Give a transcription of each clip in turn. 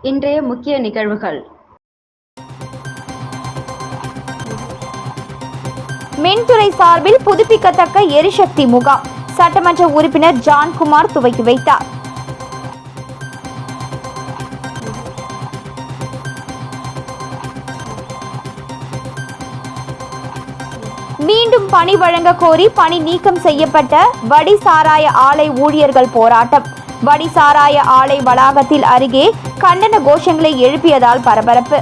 இன்றைய முக்கிய நிகழ்வுகள். மின்துறை சார்பில் புதுப்பிக்கத்தக்க எரிசக்தி முகாம் சட்டமன்ற உறுப்பினர் ஜான்குமார் துவக்கி வைத்தார். மீண்டும் பணி வழங்க கோரி பணி நீக்கம் செய்யப்பட்ட வடி சாராய ஆலை ஊழியர்கள் போராட்டம். வடி சாராய ஆலை வளாகத்தில் அருகே கண்டன கோஷங்களை எழுப்பியதால் பரபரப்பு.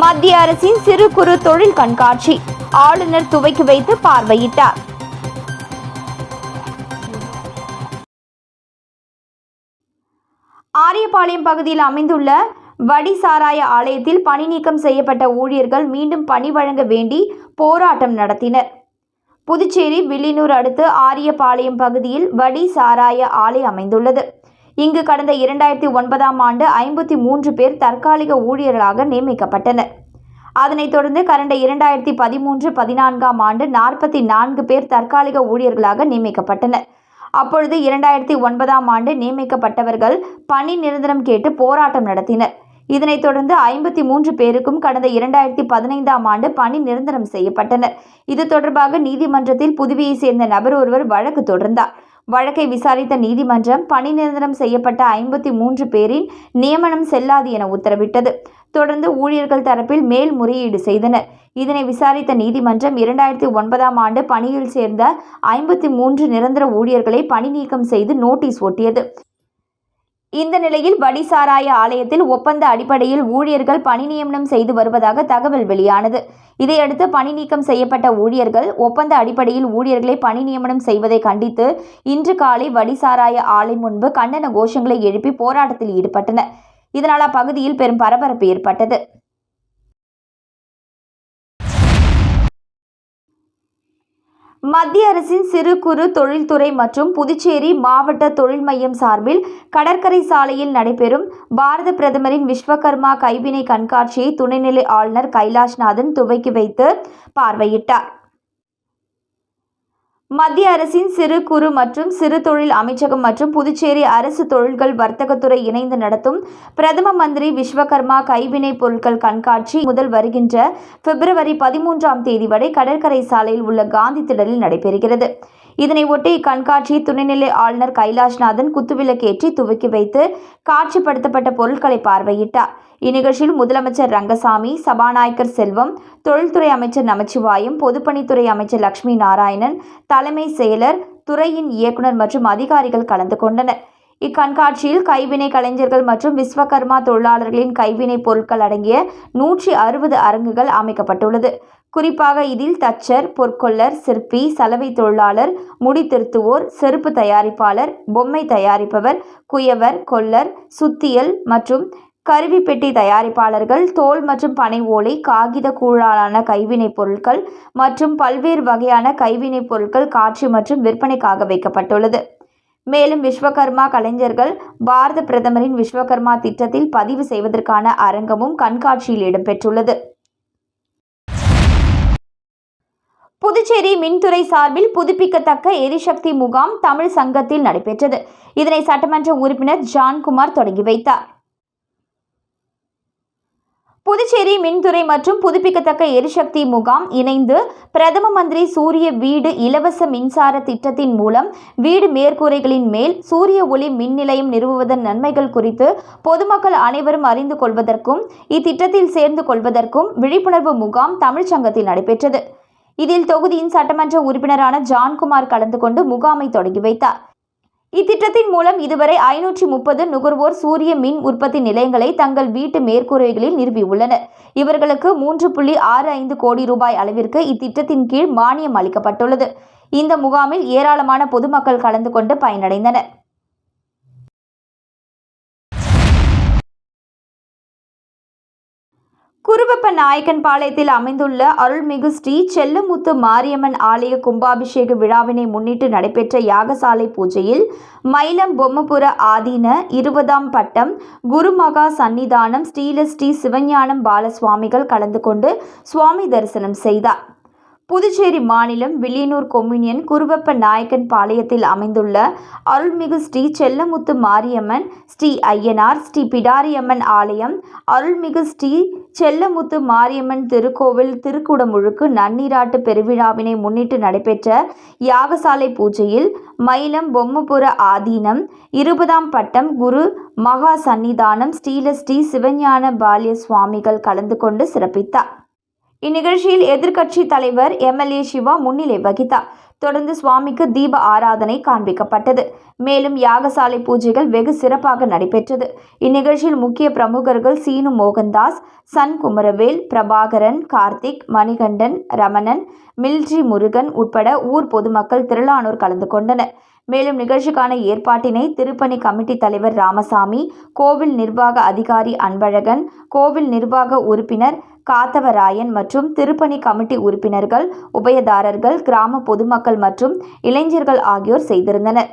மத்திய அரசின் சிறு குறு தொழில் கண்காட்சி ஆளுநர் துவக்கி வைத்து பார்வையிட்டார். ஆரியபாளையம் பகுதியில் அமைந்துள்ள வடி சாராய ஆலயத்தில் பணி நீக்கம் செய்யப்பட்ட ஊழியர்கள் மீண்டும் பணி வழங்க வேண்டி போராட்டம் நடத்தினர். புதுச்சேரி வில்லியனூர் அடுத்து ஆரியபாளையம் பகுதியில் வடி சாராய ஆலை அமைந்துள்ளது. இங்கு கடந்த 2009ஆம் ஆண்டு 53 பேர் தற்காலிக ஊழியர்களாக நியமிக்கப்பட்டனர். அதனைத் தொடர்ந்து கடந்த 2013-14ஆம் ஆண்டு 44 பேர் தற்காலிக ஊழியர்களாக நியமிக்கப்பட்டனர். அப்பொழுது 2009ஆம் ஆண்டு நியமிக்கப்பட்டவர்கள் பணி நிரந்தரம் கேட்டு போராட்டம் நடத்தினர். இதனைத் தொடர்ந்து 53 பேருக்கும் கடந்த 2015ஆம் ஆண்டு பணி நிரந்தரம் செய்யப்பட்டனர். இது தொடர்பாக நீதிமன்றத்தில் புதுவையை சேர்ந்த நபர் ஒருவர் வழக்கு தொடர்ந்தார். வழக்கை விசாரித்த நீதிமன்றம் பணி நிரந்தரம் செய்யப்பட்ட 53 பேரின் நியமனம் செல்லாது என உத்தரவிட்டது. தொடர்ந்து ஊழியர்கள் தரப்பில் மேல்முறையீடு செய்தனர். இதனை விசாரித்த நீதிமன்றம் 2009ஆம் ஆண்டு பணியில் சேர்ந்த 53 நிரந்தர ஊழியர்களை பணி நீக்கம் செய்து நோட்டீஸ் ஒட்டியது. இந்த நிலையில் வடி சாராய ஆலயத்தில் ஒப்பந்த அடிப்படையில் ஊழியர்கள் பணி நியமனம் செய்து வருவதாக தகவல் வெளியானது. இதையடுத்து பணி நீக்கம் செய்யப்பட்ட ஊழியர்கள் ஒப்பந்த அடிப்படையில் ஊழியர்களை பணி நியமனம் செய்வதை கண்டித்து இன்று காலை வடி சாராய ஆலை முன்பு கண்டன கோஷங்களை எழுப்பி போராட்டத்தில் ஈடுபட்டனர். இதனால் அப்பகுதியில் பெரும் பரபரப்பு ஏற்பட்டது. மத்திய அரசின் சிறு குறு தொழில்துறை மற்றும் புதுச்சேரி மாவட்ட தொழில் மையம் சார்பில் கடற்கரை சாலையில் நடைபெறும் பாரத பிரதமரின் விஸ்வகர்மா கைவினை கண்காட்சியை துணைநிலை ஆளுநர் கைலாஷ்நாதன் துவக்கி வைத்து பார்வையிட்டார். மத்திய அரசின் சிறு குறு மற்றும் சிறு தொழில் அமைச்சகம் மற்றும் புதுச்சேரி அரசு தொழில்கள் வர்த்தகத்துறை இணைந்து நடத்தும் பிரதம மந்திரி விஸ்வகர்மா கைவினை பொருட்கள் கண்காட்சி முதல் வருகின்ற பிப்ரவரி 13ஆம் தேதி வரை கடற்கரை சாலையில் உள்ள காந்தி திடலில் நடைபெறுகிறது. இதனை ஒட்டி இக்கண்காட்சியை துணைநிலை ஆளுநர் கைலாஷ்நாதன் குத்துவிளக்கேற்றி துவக்கி வைத்து காட்சிப்படுத்தப்பட்ட பொருட்களை பார்வையிட்டார். இந்நிகழ்ச்சியில் முதலமைச்சர் ரங்கசாமி, சபாநாயகர் செல்வம், தொழில்துறை அமைச்சர் நமச்சிவாயம், பொதுப்பணித்துறை அமைச்சர் லட்சுமி நாராயணன், தலைமை செயலர், துறையின் இயக்குநர் மற்றும் அதிகாரிகள் கலந்து கொண்டனர். இக்கண்காட்சியில் கைவினை கலைஞர்கள் மற்றும் விஸ்வகர்மா தொழிலாளர்களின் கைவினை பொருட்கள் அடங்கிய 160 அரங்குகள் அமைக்கப்பட்டுள்ளது. குறிப்பாக இதில் தச்சர், பொற்கொல்லர், சிற்பி, சலவை தொழிலாளர், முடி திருத்துவோர், செருப்பு தயாரிப்பாளர், பொம்மை தயாரிப்பவர், குயவர், கொல்லர், சுத்தியல் மற்றும் கருவி பெட்டி தயாரிப்பாளர்கள், தோல் மற்றும் பனை ஓலை, காகித கூழாலான கைவினைப் பொருட்கள் மற்றும் பல்வேறு வகையான கைவினைப் பொருட்கள் காட்சி மற்றும் விற்பனைக்காக வைக்கப்பட்டுள்ளது. மேலும் விஸ்வகர்மா கலைஞர்கள் பாரத பிரதமரின் விஸ்வகர்மா திட்டத்தில் பதிவு செய்வதற்கான அரங்கமும் கண்காட்சியில் இடம்பெற்றுள்ளது. புதுச்சேரி மின்துறை சார்பில் புதுப்பிக்கத்தக்க எரிசக்தி முகாம் தமிழ் சங்கத்தில் நடைபெற்றது. இதனை சட்டமன்ற உறுப்பினர் ஜான்குமார் தொடங்கி வைத்தார். புதுச்சேரி மின்துறை மற்றும் புதுப்பிக்கத்தக்க எரிசக்தி முகாம் இணைந்து பிரதம மந்திரி சூரிய வீடு இலவச மின்சார திட்டத்தின் மூலம் வீடு மேற்கூரைகளின் மேல் சூரிய ஒளி மின் நிலையம் நிறுவுவதன் நன்மைகள் குறித்து பொதுமக்கள் அனைவரும் அறிந்து கொள்வதற்கும் இத்திட்டத்தில் சேர்ந்து கொள்வதற்கும் விழிப்புணர்வு முகாம் தமிழ்ச்சங்கத்தில் நடைபெற்றது. இதில் தொகுதியின் சட்டமன்ற உறுப்பினரான ஜான்குமார் கலந்து கொண்டு முகாமை தொடங்கி வைத்தார். இத்திட்டத்தின் மூலம் இதுவரை 530 நுகர்வோர் சூரிய மின் உற்பத்தி நிலையங்களை தங்கள் வீட்டு மேற்கூரைகளில் நிறுவியுள்ளனர். இவர்களுக்கு 3.65 கோடி ரூபாய் அளவிற்கு இத்திட்டத்தின் கீழ் மானியம் அளிக்கப்பட்டுள்ளது. இந்த முகாமில் ஏராளமான பொதுமக்கள் கலந்து கொண்டு பயனடைந்தனர். குருவப்ப நாயக்கன் பாளையத்தில் அமைந்துள்ள அருள்மிகு ஸ்ரீ செல்லமுத்து மாரியம்மன் ஆலய கும்பாபிஷேக விழாவினை முன்னிட்டு நடைபெற்ற யாகசாலை பூஜையில் மயிலம் பொம்மபுர ஆதீன 20ஆம் பட்டம் குருமகா சன்னிதானம் ஸ்ரீ சிவஞானம் பாலசுவாமிகள் கலந்து கொண்டு சுவாமி தரிசனம் செய்தார். புதுச்சேரி மாநிலம் வில்லியனூர் கொம்யூனியன் குருவப்ப நாயக்கன் பாளையத்தில் அமைந்துள்ள அருள்மிகு ஸ்ரீ செல்லமுத்து மாரியம்மன், ஸ்ரீ ஐயனார், ஸ்ரீ பிடாரியம்மன் ஆலயம், அருள்மிகு ஸ்ரீ செல்லமுத்து மாரியம்மன் திருக்கோவில் திருக்குடமுழுக்கு நன்னீராட்டு பெருவிழாவினை முன்னிட்டு நடைபெற்ற யாகசாலை பூஜையில் மயிலம் பொம்மபுர ஆதீனம் 20ஆம் பட்டம் குரு மகா சன்னிதானம் ஸ்ரீ சிவஞான பால்ய சுவாமிகள் கலந்து கொண்டு சிறப்பித்தார். இந்நிகழ்ச்சியில் எதிர்க்கட்சி தலைவர் எம்எல்ஏ சிவா முன்னிலை வகித்தார். தொடர்ந்து சுவாமிக்கு தீப ஆராதனை காண்பிக்கப்பட்டது. மேலும் யாகசாலை பூஜைகள் வெகு சிறப்பாக நடைபெற்றது. இந்நிகழ்ச்சியில் முக்கிய பிரமுகர்கள் சீனு மோகன்தாஸ், சன் குமரவேல், பிரபாகரன், கார்த்திக், மணிகண்டன், ரமணன், மில்ட்ரி முருகன் உட்பட ஊர் பொதுமக்கள் திரளானோர் கலந்து கொண்டனர். மேலும் நிகழ்ச்சிக்கான ஏற்பாட்டினை திருப்பணி கமிட்டி தலைவர் ராமசாமி, கோவில் நிர்வாக அதிகாரி அன்பழகன், கோவில் நிர்வாக உறுப்பினர் காத்தவராயன் மற்றும் திருப்பணி கமிட்டி உறுப்பினர்கள், உபயதாரர்கள், கிராம பொதுமக்கள் மற்றும் இளைஞர்கள் ஆகியோர் செய்திருந்தனர்.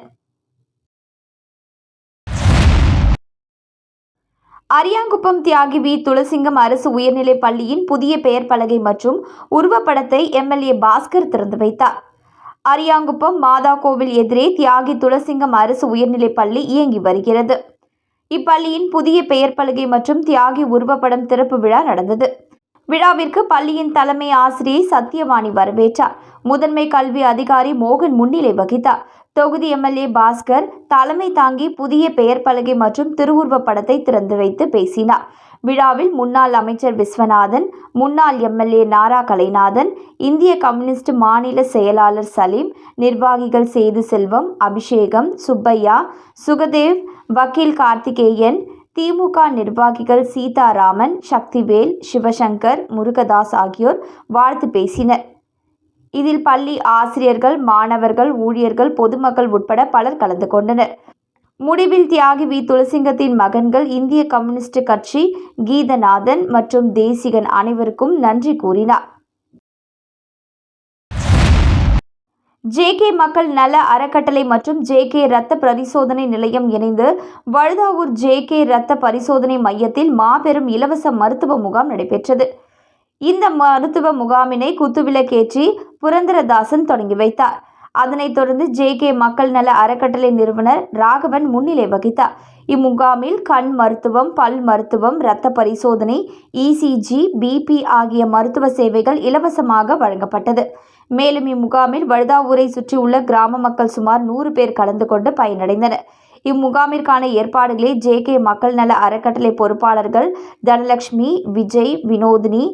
அரியாங்குப்பம் தியாகி வி. துளசிங்கம் அரசு உயர்நிலைப் பள்ளியின் புதிய பெயர் பலகை மற்றும் உருவப்படத்தை எம்எல்ஏ பாஸ்கர் திறந்து வைத்தார். அரியாங்குப்பம் மாதா கோவில் எதிரே தியாகி துளசிங்கம் அரசு உயர்நிலைப் பள்ளி இயங்கி வருகிறது. இப்பள்ளியின் புதிய பெயர் பலகை மற்றும் தியாகி உருவப்படம் திறப்பு விழா நடந்தது. விழாவிற்கு பள்ளியின் தலைமை ஆசிரியை சத்யவாணி வரவேற்றார். முதன்மை கல்வி அதிகாரி மோகன் முன்னிலை வகித்தார். தொகுதி எம்எல்ஏ பாஸ்கர் தலைமை தாங்கி புதிய பெயர் பலகை மற்றும் திருவுருவப் படத்தை திறந்து வைத்து பேசினார். விழாவில் முன்னாள் அமைச்சர் விஸ்வநாதன், முன்னாள் எம்எல்ஏ நாரா கலைநாதன், இந்திய கம்யூனிஸ்ட் மாநில செயலாளர் சலீம், நிர்வாகிகள் சேது செல்வம், அபிஷேகம், சுப்பையா, சுகதேவ், வக்கீல் கார்த்திகேயன், திமுக நிர்வாகிகள் சீதாராமன், சக்திவேல், சிவசங்கர், முருகதாஸ் ஆகியோர் வாழ்த்து பேசினர். இதில் பள்ளி ஆசிரியர்கள், மாணவர்கள், ஊழியர்கள், பொதுமக்கள் உட்பட பலர் கலந்து கொண்டனர். முடிவில் தியாகி வி. துளசிங்கத்தின் மகன்கள் இந்திய கம்யூனிஸ்ட் கட்சி கீதநாதன் மற்றும் தேசிகன் அனைவருக்கும் நன்றி கூறினார். ஜே.கே. மக்கள் நல அறக்கட்டளை மற்றும் ஜே.கே. இரத்த பரிசோதனை நிலையம் இணைந்து வழுதாவூர் ஜே.கே. இரத்த பரிசோதனை மையத்தில் மாபெரும் இலவச மருத்துவ முகாம் நடைபெற்றது. இந்த மருத்துவ முகாமினை குத்துவிளக்கேற்றி புரந்தரதாசன் தொடங்கி வைத்தார். அதனைத் தொடர்ந்து ஜே.கே. மக்கள் நல அறக்கட்டளை நிறுவனர் ராகவன் முன்னிலை வகித்தார். இம்முகாமில் கண் மருத்துவம், பல் மருத்துவம், இரத்த பரிசோதனை, இசிஜி, பிபி ஆகிய மருத்துவ சேவைகள் இலவசமாக வழங்கப்பட்டது. மேலும் இம்முகாமில் வழுதாவூரை சுற்றியுள்ள கிராம மக்கள் சுமார் 100 பேர் கலந்து கொண்டு பயனடைந்தனர். இம்முகாமிற்கான ஏற்பாடுகளை ஜே.கே. மக்கள் நல அறக்கட்டளை பொறுப்பாளர்கள் தனலட்சுமி, விஜய், வினோதினி,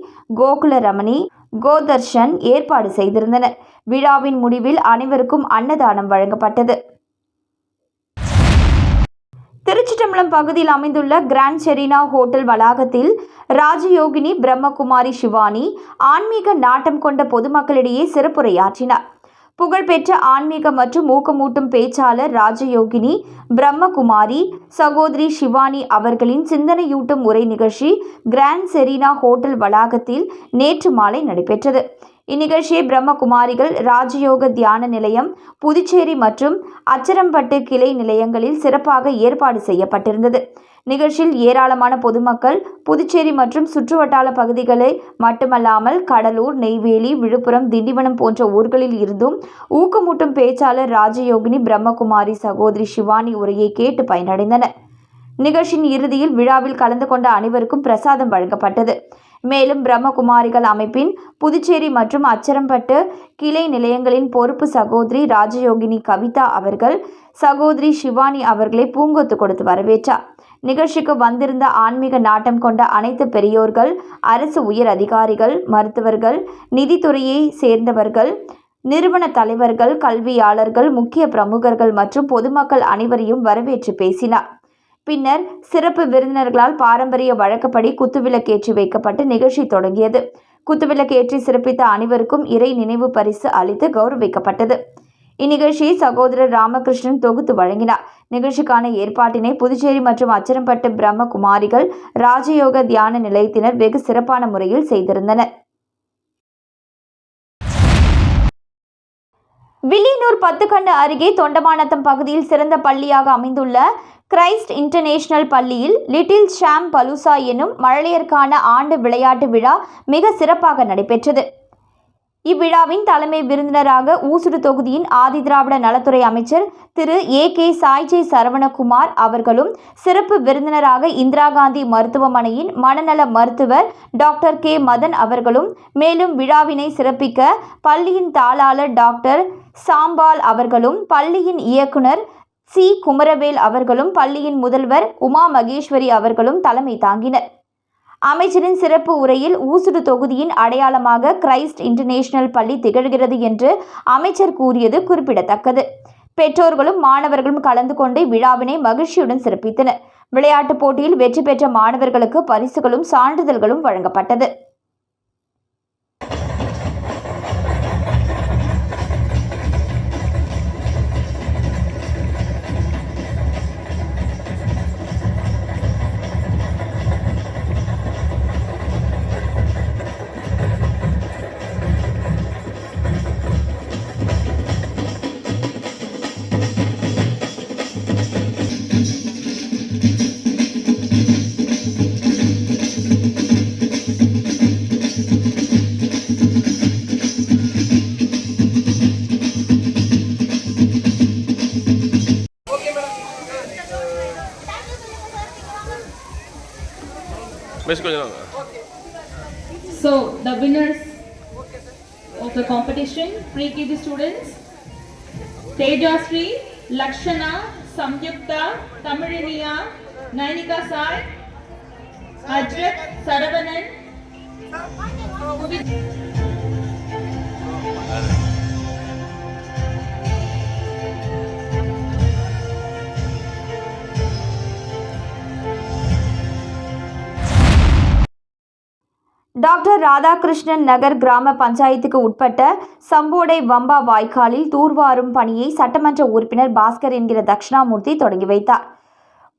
கோகுலரமணி, கோதர்ஷன் ஏற்பாடு செய்திருந்தனர். விழாவின் முடிவில் அனைவருக்கும் அன்னதானம் வழங்கப்பட்டது. திருச்சிற்றம்பலம் பகுதியில் அமைந்துள்ள கிராண்ட் செரீனா ஹோட்டல் வளாகத்தில் ராஜயோகினி பிரம்மகுமாரி சிவானி ஆன்மீக நாட்டம் கொண்ட பொதுமக்களிடையே சிறப்புரையாற்றினார். புகழ்பெற்ற ஆன்மீக மற்றும் ஊக்கமூட்டும் பேச்சாளர் ராஜயோகினி பிரம்மகுமாரி சகோதரி சிவானி அவர்களின் சிந்தனையூட்டும் உரை நிகழ்ச்சி கிராண்ட் செரீனா ஹோட்டல் வளாகத்தில் நேற்று மாலை நடைபெற்றது. இந்நிகழ்ச்சியை பிரம்மகுமாரிகள் ராஜயோக தியான நிலையம், புதுச்சேரி மற்றும் அச்சரம்பட்டு கிளை நிலையங்களில் சிறப்பாக ஏற்பாடு செய்யப்பட்டிருந்தது. நிகழ்ச்சியில் ஏராளமான பொதுமக்கள் புதுச்சேரி மற்றும் சுற்றுவட்டார பகுதிகளை மட்டுமல்லாமல் கடலூர், நெய்வேலி, விழுப்புரம், திண்டிவனம் போன்ற ஊர்களில் இருந்தும் ஊக்கமூட்டும் பேச்சாளர் ராஜயோகினி பிரம்மகுமாரி சகோதரி சிவானி உரையை கேட்டு பயனடைந்தனர். நிகழ்ச்சியின் இறுதியில் விழாவில் கலந்து கொண்ட அனைவருக்கும் பிரசாதம் வழங்கப்பட்டது. மேலும் பிரம்மகுமாரிகள் அமைப்பின் புதுச்சேரி மற்றும் அச்சரம்பட்டு கிளை நிலையங்களின் பொறுப்பு சகோதரி ராஜயோகினி கவிதா அவர்கள் சகோதரி சிவானி அவர்களை பூங்கொத்து கொடுத்து வரவேற்றார். நிகழ்ச்சிக்கு வந்திருந்த ஆன்மீக நாட்டம் கொண்ட அனைத்து பெரியோர்கள், அரசு உயர் அதிகாரிகள், மருத்துவர்கள், நிதித்துறையை சேர்ந்தவர்கள், நிறுவன தலைவர்கள், கல்வியாளர்கள், முக்கிய பிரமுகர்கள் மற்றும் பொதுமக்கள் அனைவரையும் வரவேற்று பேசினார். பின்னர் சிறப்பு விருந்தினர்களால் பாரம்பரிய வழக்கப்படி குத்துவிளக்கேற்றி வைக்கப்பட்டு நிகழ்ச்சி தொடங்கியது. குத்துவிளக்கேற்றி சிறப்பித்த அனைவருக்கும் இறை நினைவு பரிசு அளித்து கௌரவிக்கப்பட்டது. இந்நிகழ்ச்சியை சகோதரர் ராமகிருஷ்ணன் தொகுத்து வழங்கினார். நிகழ்ச்சிக்கான ஏற்பாட்டினை புதுச்சேரி மற்றும் அச்சரம்பட்டு பிரம்மகுமாரிகள் ராஜயோக தியான நிலையத்தினர் வெகு சிறப்பான முறையில் செய்திருந்தனர். வில்லியனூர் பத்துக்கண்டு அருகே தொண்டமாநத்தம் பகுதியில் சிறந்த பள்ளியாக அமைந்துள்ள கிரைஸ்ட் இன்டர்நேஷனல் பள்ளியில் லிட்டில் ஷாம் பலூசா எனும் மழலையருக்கான ஆண்டு விளையாட்டு விழா மிக சிறப்பாக நடைபெற்றது. இவ்விழாவின் தலைமை விருந்தினராக ஊசுடு தொகுதியின் ஆதிதிராவிட நலத்துறை அமைச்சர் திரு ஏ.கே. சாய்ஜே சரவணகுமார் அவர்களும், சிறப்பு விருந்தினராக இந்திரா காந்தி மருத்துவமனையின் மனநல மருத்துவர் டாக்டர் கே. மதன் அவர்களும், மேலும் விழாவினை சிறப்பிக்க பள்ளியின் தாளாளர் டாக்டர் சாம்பால் அவர்களும், பள்ளியின் இயக்குனர் சி. குமரவேல் அவர்களும், பள்ளியின் முதல்வர் உமா மகேஸ்வரி அவர்களும் தலைமை தாங்கினர். அமைச்சரின் சிறப்பு உரையில் ஊசுடு தொகுதியின் அடையாளமாக கிரைஸ்ட் இன்டர்நேஷனல் பள்ளி திகழ்கிறது என்று அமைச்சர் கூறியது குறிப்பிடத்தக்கது. பெற்றோர்களும் மாணவர்களும் கலந்து கொண்டு விழாவினை மகிழ்ச்சியுடன் சிறப்பித்தனர். விளையாட்டுப் போட்டியில் வெற்றி பெற்ற மாணவர்களுக்கு பரிசுகளும் சான்றிதழ்களும் வழங்கப்பட்டது. So the winners of the competition, pre-KG students, Tejasri, Lakshana, Samyukta, Tamiliniya, Nainika Sai, Ajrat, Saravanan. Doctor Radhakrishnan Nagar கிராம பஞ்சாயத்துக்கு உட்பட்ட சம்போடை வம்பா வாய்க்காலில் தூர்வாரும் பணியை சட்டமன்ற உறுப்பினர் பாஸ்கர் என்கிற தட்சிணாமூர்த்தி தொடங்கி வைத்தார்.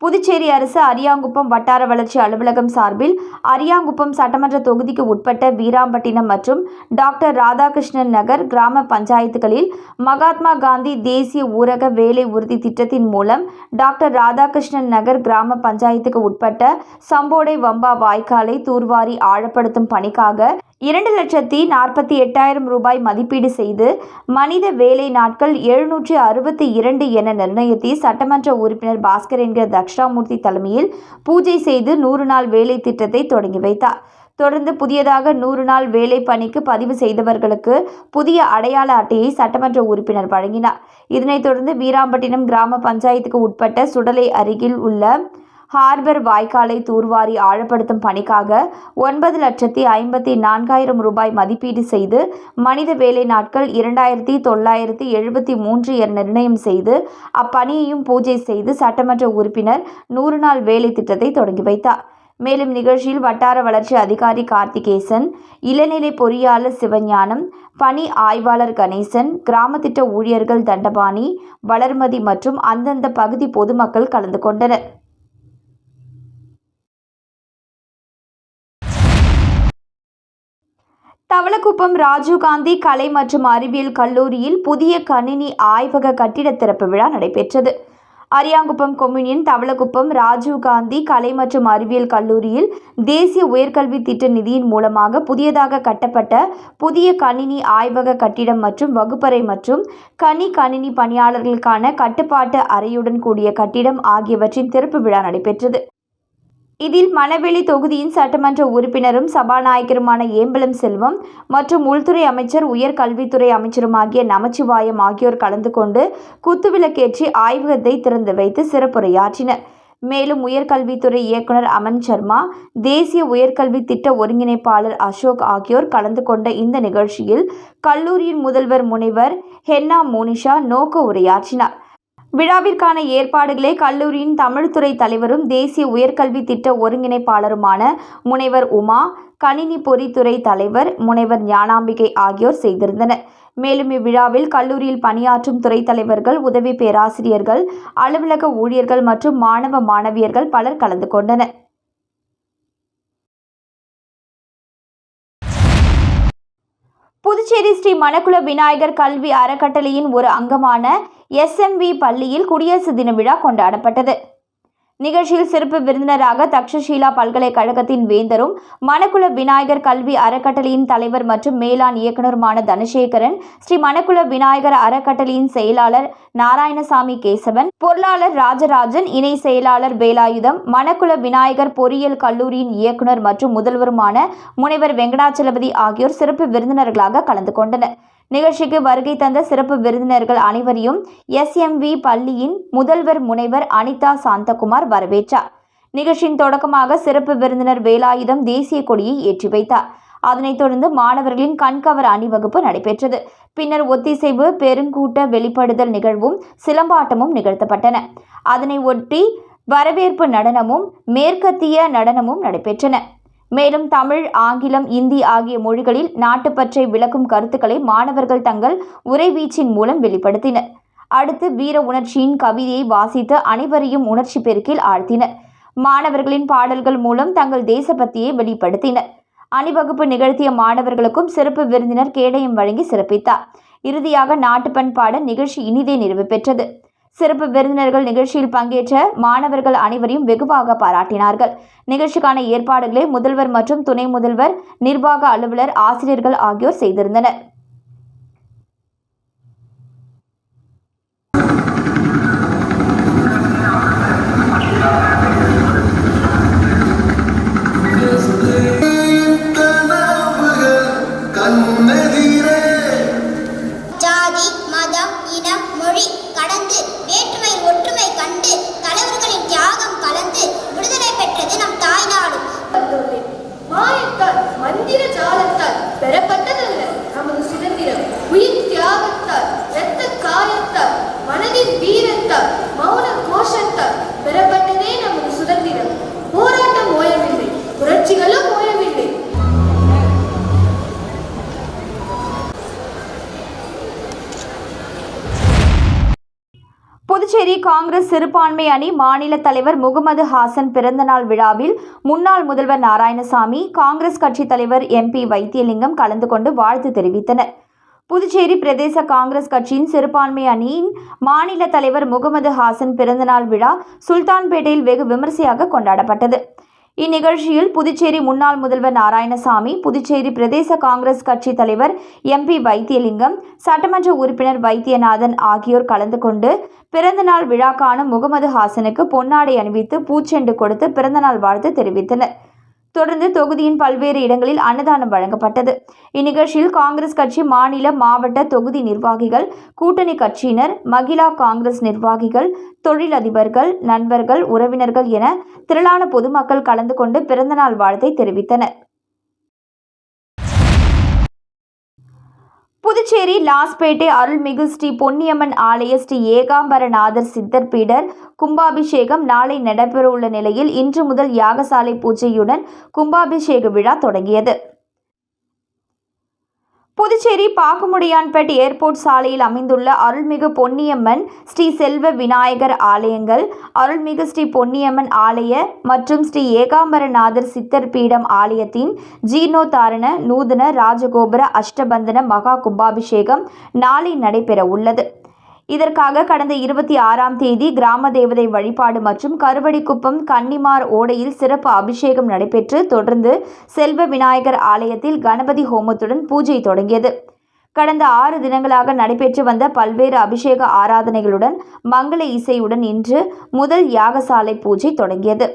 புதுச்சேரி அரசு அரியாங்குப்பம் வட்டார வளர்ச்சி அலுவலகம் சார்பில் அரியாங்குப்பம் சட்டமன்ற தொகுதிக்கு உட்பட்ட வீராம்பட்டினம் மற்றும் டாக்டர் ராதாகிருஷ்ணன் நகர் கிராம பஞ்சாயத்துகளில் மகாத்மா காந்தி தேசிய ஊரக வேலை உறுதி திட்டத்தின் மூலம் டாக்டர் ராதாகிருஷ்ணன் நகர் கிராம பஞ்சாயத்துக்கு உட்பட்ட சம்போடை வம்பா வாய்க்காலை தூர்வாரி ஆழப்படுத்தும் பணிக்காக 2,48,000 ரூபாய் மதிப்பீடு செய்து மனித வேலை நாட்கள் 762 என நிர்ணயித்து சட்டமன்ற உறுப்பினர் பாஸ்கர் என்கிற தட்சிணாமூர்த்தி தலைமையில் பூஜை செய்து 100 நாள் வேலை திட்டத்தை தொடங்கி வைத்தார். தொடர்ந்து புதியதாக 100 நாள் வேலை பணிக்கு பதிவு செய்தவர்களுக்கு புதிய அடையாள அட்டையை சட்டமன்ற உறுப்பினர் வழங்கினார். இதனைத் தொடர்ந்து வீராம்பட்டினம் கிராம பஞ்சாயத்துக்கு உட்பட்ட சுடலை அருகில் உள்ள ஹார்பர் வாய்க்காலை தூர்வாரி ஆழப்படுத்தும் பணிக்காக 9,54,000 ரூபாய் மதிப்பீடு செய்து மனித வேலை நாட்கள் 2,973 என நிர்ணயம் செய்து அப்பணியையும் பூஜை செய்து சட்டமன்ற உறுப்பினர் 100 நாள் வேலை திட்டத்தை தொடங்கி வைத்தார். மேலும் நிகழ்ச்சியில் வட்டார வளர்ச்சி அதிகாரி கார்த்திகேசன், இளநிலை பொறியாளர் சிவஞானம், பணி ஆய்வாளர் கணேசன், கிராம திட்ட ஊழியர்கள் தண்டபாணி, வளர்மதி மற்றும் அந்தந்த பகுதி பொதுமக்கள் கலந்து கொண்டனர். தவளக்குப்பம் ராஜீவ்காந்தி கலை மற்றும் அறிவியல் கல்லூரியில் புதிய கணினி ஆய்வக கட்டிட திறப்பு விழா நடைபெற்றது. அரியாங்குப்பம் கொம்யூனியன் தவளக்குப்பம் ராஜீவ்காந்தி கலை மற்றும் அறிவியல் கல்லூரியில் தேசிய உயர்கல்வி திட்ட நிதியின் மூலமாக புதியதாக கட்டப்பட்ட புதிய கணினி ஆய்வக கட்டிடம் மற்றும் வகுப்பறை மற்றும் கணினி பணியாளர்களுக்கான கட்டுப்பாட்டு அறையுடன் கூடிய கட்டிடம் ஆகியவற்றின் திறப்பு விழா நடைபெற்றது. இதில் மணவெளி தொகுதியின் சட்டமன்ற உறுப்பினரும் சபாநாயகருமான ஏம்பலம் செல்வம் மற்றும் உள்துறை அமைச்சர், உயர்கல்வித்துறை அமைச்சருமாகிய நமச்சிவாயம் ஆகியோர் கலந்து கொண்டு குத்துவிளக்கேற்றி ஆய்வகத்தை திறந்து வைத்து சிறப்புரையாற்றினர். மேலும் உயர்கல்வித்துறை இயக்குனர் அமன் சர்மா, தேசிய உயர்கல்வி திட்ட ஒருங்கிணைப்பாளர் அசோக் ஆகியோர் கலந்து கொண்ட இந்த நிகழ்ச்சியில் கல்லூரியின் முதல்வர் முனைவர் ஹென்னா மோனிஷா நோக்க உரையாற்றினார். விழாவிற்கான ஏற்பாடுகளை கல்லூரியின் தமிழ்துறை தலைவரும் தேசிய உயர்கல்வி திட்ட ஒருங்கிணைப்பாளருமான முனைவர் உமா, கணினி பொறித்துறை தலைவர் முனைவர் ஞானாம்பிகை ஆகியோர் செய்திருந்தனர். மேலும் இவ்விழாவில் கல்லூரியில் பணியாற்றும் துறை தலைவர்கள், உதவி பேராசிரியர்கள், அலுவலக ஊழியர்கள் மற்றும் மாணவ மாணவியர்கள் பலர் கலந்து கொண்டனர். புதுச்சேரி ஸ்ரீ மணக்குள விநாயகர் கல்வி அறக்கட்டளையின் ஒரு அங்கமான SMV பள்ளியில் குடியரசு தின விழா கொண்டாடப்பட்டது. நிகழ்ச்சியில் சிறப்பு விருந்தினராக தக்ஷஷீலா பல்கலைக்கழகத்தின் வேந்தரும் மணக்குள விநாயகர் கல்வி அறக்கட்டளையின் தலைவர் மற்றும் மேலாண் இயக்குநருமான தனசேகரன், ஸ்ரீ மணக்குள விநாயகர் அறக்கட்டளையின் செயலாளர் நாராயணசாமி கேசவன், பொருளாளர் ராஜராஜன், இணை செயலாளர் வேலாயுதம், மணக்குள விநாயகர் பொறியியல் கல்லூரியின் இயக்குநர் மற்றும் முதல்வருமான முனைவர் வெங்கடாச்சலபதி ஆகியோர் சிறப்பு விருந்தினர்களாக கலந்து கொண்டனர். நிகழ்ச்சிக்கு வருகை தந்த சிறப்பு விருந்தினர்கள் அனைவரையும் SMV பள்ளியின் முதல்வர் முனைவர் அனிதா சாந்தகுமார் வரவேற்றார். நிகழ்ச்சியின் தொடக்கமாக சிறப்பு விருந்தினர் வேலாயுதம் தேசிய கொடியை ஏற்றி வைத்தார். அதனைத் தொடர்ந்து மாணவர்களின் கண்கவர் அணிவகுப்பு நடைபெற்றது. பின்னர் ஒத்திசைவு, பெருங்கூட்ட வெளிப்படுதல் நிகழ்வும் சிலம்பாட்டமும் நிகழ்த்தப்பட்டன. அதனை ஒட்டி வரவேற்பு நடனமும் மேற்கத்திய நடனமும் நடைபெற்றன. மேலும் தமிழ், ஆங்கிலம், இந்தி ஆகிய மொழிகளில் நாட்டுப்பற்றை விளக்கும் கருத்துக்களை மாணவர்கள் தங்கள் உரைவீச்சின் மூலம் வெளிப்படுத்தினர். அடுத்து வீர உணர்ச்சியின் கவிதையை வாசித்து அனைவரையும் உணர்ச்சி பெருக்கில் ஆழ்த்தினர். மாணவர்களின் பாடல்கள் மூலம் தங்கள் தேசபக்தியை வெளிப்படுத்தினர். அணிவகுப்பு நிகழ்த்திய மாணவர்களுக்கும் சிறப்பு விருந்தினர் கேடயம் வழங்கி சிறப்பித்தார். இறுதியாக நாட்டுப்பண் பாட நிகழ்ச்சி இனிதே நிறைவு பெற்றது. சிறப்பு விருந்தினர்கள் நிகழ்ச்சியில் பங்கேற்ற மாணவர்கள் அனைவரையும் வெகுவாக பாராட்டினார்கள். நிகழ்ச்சிக்கான ஏற்பாடுகளை முதல்வர் மற்றும் துணை முதல்வர், நிர்வாக அலுவலர், ஆசிரியர்கள் ஆகியோர் செய்திருந்தனர். ஜாதி, மதம், இனம், மொழி கடந்து வேற்றுமை ஒற்றுமை கண்டு தலைவர்களின் தியாகம் கலந்து விடுதலை பெற்றது நம் தாய்நாடு. மாயத்தால், மந்திர ஜாலத்தால் பெறப்பட்டதல்ல நமது சுதந்திரம். உயிர் தியாகத்தால், இரத்த காயத்தால், மனதின் வீரத்தால், மௌன கோஷத்தால் பெறப்பட்டதே நமது சுதந்திரம். போராட்டம் ஓயவில்லை, புரட்சிகளும் ஓயவில்லை. புதுச்சேரி காங்கிரஸ் சிறுபான்மை அணி மாநில தலைவர் முகமது ஹாசன் பிறந்தநாள் விழாவில் முன்னாள் முதல்வர் நாராயணசாமி, காங்கிரஸ் கட்சி தலைவர் MP வைத்தியலிங்கம் கலந்து கொண்டு வாழ்த்து தெரிவித்தனர். புதுச்சேரி பிரதேச காங்கிரஸ் கட்சியின் சிறுபான்மை அணியின் மாநில தலைவர் முகமது ஹாசன் பிறந்தநாள் விழா சுல்தான்பேட்டையில் வெகு விமரிசையாக கொண்டாடப்பட்டது. இந்நிகழ்ச்சியில் புதுச்சேரி முன்னாள் முதல்வர் நாராயணசாமி, புதுச்சேரி பிரதேச காங்கிரஸ் கட்சி தலைவர் MP வைத்தியலிங்கம், சட்டமன்ற உறுப்பினர் வைத்தியநாதன் ஆகியோர் கலந்து கொண்டு பிறந்தநாள் விழா காணும் முகமது ஹாசனுக்கு பொன்னாடை அணிவித்து பூச்செண்டு கொடுத்து பிறந்தநாள் வாழ்த்து தெரிவித்தனர். தொடர்ந்து தொகுதியின் பல்வேறு இடங்களில் அன்னதானம் வழங்கப்பட்டது. இந்நிகழ்ச்சியில் காங்கிரஸ் கட்சி மாநில, மாவட்ட, தொகுதி நிர்வாகிகள், கூட்டணி கட்சியினர், மகிழா காங்கிரஸ் நிர்வாகிகள், தொழிலதிபர்கள், நண்பர்கள், உறவினர்கள் என திரளான பொதுமக்கள் கலந்து கொண்டு பிறந்தநாள் வாழ்த்தை தெரிவித்தனர். புதுச்சேரி லாஸ்பேட்டை அருள்மிகு ஸ்ரீ பொன்னியம்மன் ஆலய ஸ்ரீ ஏகாம்பரநாதர் சித்தர் பீடர் கும்பாபிஷேகம் நாளை நடைபெறவுள்ள நிலையில் இன்று முதல் யாகசாலை பூஜையுடன் கும்பாபிஷேக விழா தொடங்கியது. புதுச்சேரி பாக்குமுடியான்பேட் ஏர்போர்ட் சாலையில் அமைந்துள்ள அருள்மிகு பொன்னியம்மன் ஸ்ரீ செல்வ விநாயகர் ஆலயங்கள், அருள்மிகு ஸ்ரீ பொன்னியம்மன் ஆலய மற்றும் ஸ்ரீ ஏகாம்பரநாதர் சித்தர் பீடம் ஆலயத்தின் ஜீர்ணோத்தாரண, நூதன, ராஜகோபுர, அஷ்டபந்தன மகா கும்பாபிஷேகம் நாளை நடைபெற உள்ளது. இதற்காக கடந்த 26ஆம் தேதி கிராம தேவதை வழிபாடு மற்றும் கருவடிக்குப்பம் கன்னிமார் ஓடையில் சிறப்பு அபிஷேகம் நடைபெற்று தொடர்ந்து செல்வ விநாயகர் ஆலயத்தில் கணபதி ஹோமத்துடன் பூஜை தொடங்கியது. கடந்த 6 தினங்களாக நடைபெற்று வந்த பல்வேறு அபிஷேக ஆராதனைகளுடன் மங்கள இசையுடன் இன்று முதல் யாகசாலை பூஜை தொடங்கியது.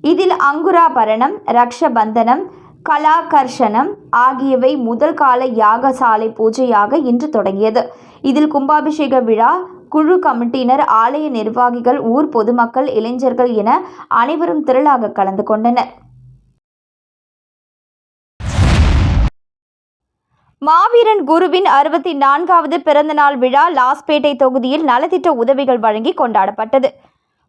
இதில் அங்குராபரணம், ரக்ஷபந்தனம், கலாகர்ஷனம் ஆகியவை முதல் கால யாகசாலை பூஜையாக இன்று தொடங்கியது. இதில் கும்பாபிஷேக விழா குழு கமிட்டியினர், ஆலய நிர்வாகிகள், ஊர் பொதுமக்கள், இளைஞர்கள் என அனைவரும் திரளாக கலந்து கொண்டனர். மாவீரன் குருவின் 64வது பிறந்தநாள் விழா லாஸ்பேட்டை தொகுதியில் நலத்திட்ட உதவிகள் வழங்கி கொண்டாடப்பட்டது.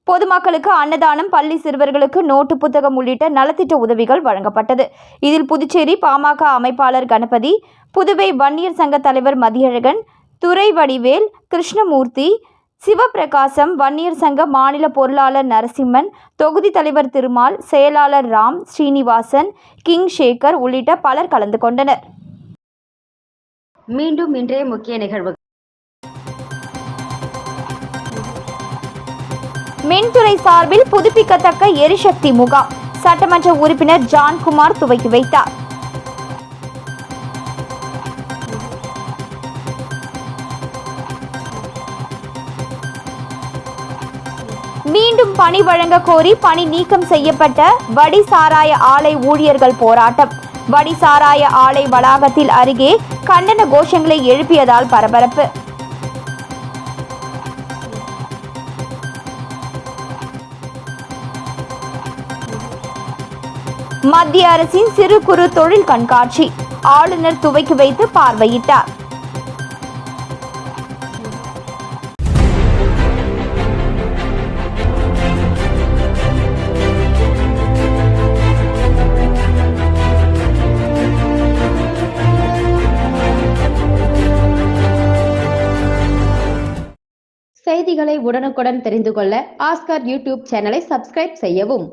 பொதுமக்களுக்கு அன்னதானம், பள்ளி சிறுவர்களுக்கு நோட்டு புத்தகம் உள்ளிட்ட நலத்திட்ட உதவிகள் வழங்கப்பட்டது. இதில் புதுச்சேரி பாமக அமைப்பாளர் கணபதி, புதுவை வன்னியர் சங்க தலைவர் மதியழகன், துரை வடிவேல், கிருஷ்ணமூர்த்தி, சிவபிரகாசம், வன்னியர் சங்க மாநில பொருளாளர் நரசிம்மன், தொகுதி தலைவர் திருமால், செயலாளர் ராம், ஸ்ரீனிவாசன், கிங் சேகர் உள்ளிட்ட பலர் கலந்து கொண்டனர். மீண்டும் இன்றைய முக்கிய நிகழ்வுகள். மின்துறை சார்பில் புதுப்பிக்கத்தக்க எரிசக்தி முகாம் சட்டமன்ற உறுப்பினர் ஜான்குமார் துவக்கி வைத்தார். மீண்டும் பணி வழங்க கோரி பணி நீக்கம் செய்யப்பட்ட வடி சாராய ஆலை ஊழியர்கள் போராட்டம். வடி சாராய ஆலை வளாகத்தில் அருகே கண்டன கோஷங்களை எழுப்பியதால் பரபரப்பு. மத்திய அரசின் சிறு குறு தொழில் கண்காட்சி ஆளுநர் துவக்கி வைத்து பார்வையிட்டார். செய்திகளை உடனுக்குடன் தெரிந்து கொள்ள ஆஸ்கார் யூடியூப் சேனலை சப்ஸ்கிரைப் செய்யவும்.